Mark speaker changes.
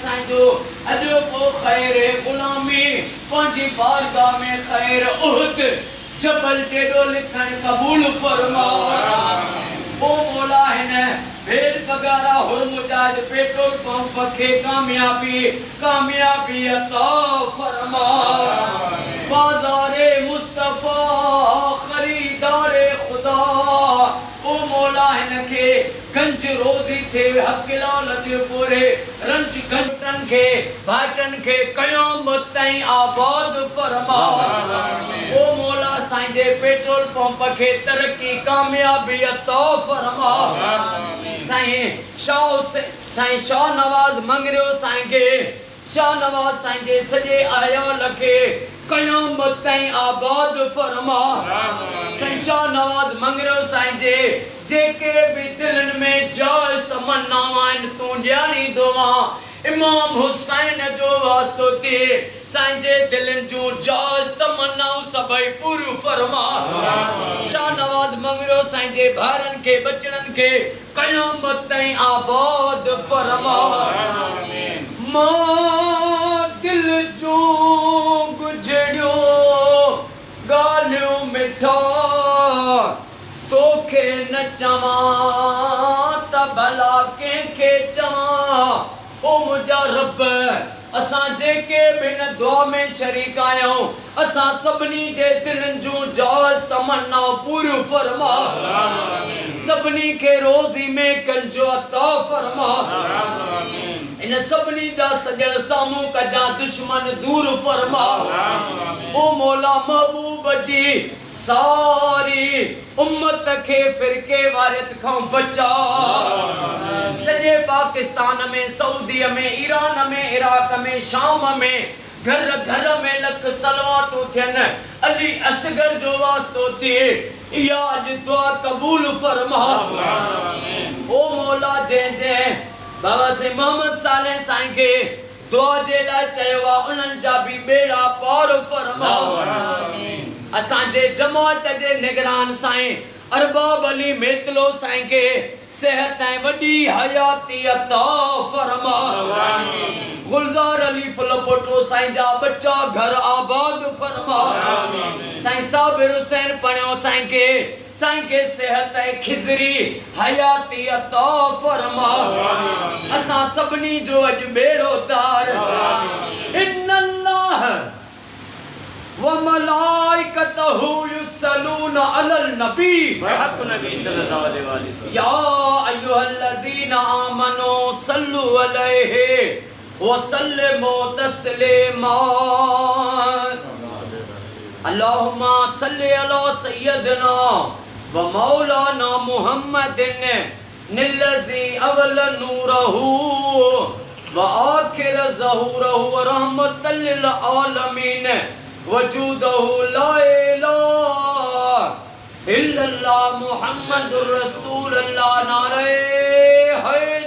Speaker 1: साईंजो अजो को खैर गुलामी पंजी बारगाह में खैर उहद जबल जेडो लिखण कबूल फरमा ओ मौला है ने भेद पगारा हुर मुजाहिद पेट्रोल पंप के कामयाबी अता फरमा बाज़ारे मुस्तफा खरीदारे खुदा ओ मौला इनके गंज रोजी थे हक लालच पूरे रंज घंटन के भाटन के कयामत ताईं आबाद फरमा ओ मौला साईं जे पेट्रोल पंप के तरक्की कामयाबी अता फरमा साईं शाह नवाज मंगरियो साईं के शाह नवाज साईं जे सजे आयाल के कयामत ताईं आबाद फरमा साईं शाह नवाज मंगरियो साईं जे जेके भी दिलन में जायज़ तमन्नावां तू ॼाणी दुआ इमाम हुसैन जो वास्तो थे साईं जे दिलन जो जायज़ तमन्नाऊं सभई पूरी फरमा शाह नवाज मंगरियो साईं जे भारन के बचड़न के कयामत ताईं आबाद फरमा मां दिल जो गुजड़ियो गालियों मिठा तोखे न चवां त भला कंहिंखे चवां ओ मुंहिंजा रब असां जेके बिन दुआ में शरीक आहियूं असां सभिनी जे दिलनि जूं जायज़ तमन्नाऊं पूरियूं फरमा सभिनी खे रोज़ी में कंजो अता फरमा इन सभिनी जा सजण साम्हूं कजा दुश्मन दूर फरमा ओ मौला महबूब जी सारी उम्मत के फिरके वारियत खां बचा सॼे पाकिस्तान में सऊदी में ईरान में इराक में शाम में घर घर में लख सलवातूं थियनि अली असगर जो वास्तो थिए इहा अॼु दुआ क़बूल फरमा ओ मौला जंहिं बाबा से मोहम्मद साले साईं के दुआ जे लाइ चयो आहे उन्हनि जा बि बेड़ा पार फरमा असां जे जमात जे निगरान साईं अरबाब अली मेतलो साईं के सेहत ऐं वॾी हयाती अता फरमा गुलजार अली फुलपोटो साईं जा बच्चा घर आबाद फरमा साईं साबिर हुसैन पढ़ियो साईं के सेहत ऐं खिज़री हयाती अता फरमा असां सभिनी जो अॼु बेड़ो तार इन्नल्लाह व मलाइकतहु युसल्लूना अलल नबी हक नबी सल्लल्लाहु अलैहि वसल्लम या अय्युहल्लज़ीना आमनू सल्लु अलैहि व सल्लिमू तस्लीमा अल्लाहुम्मा सल्लि अला सय्यदना व मौलाना मुहम्मदिन निल्लज़ी अवल नूरहु व आखिर ज़हूरहु व रहमतल लिल आलमीन वजूदहु ला इलाहा इल्लल्लाह मुहम्मदुर रसूलुल्लाह नारे है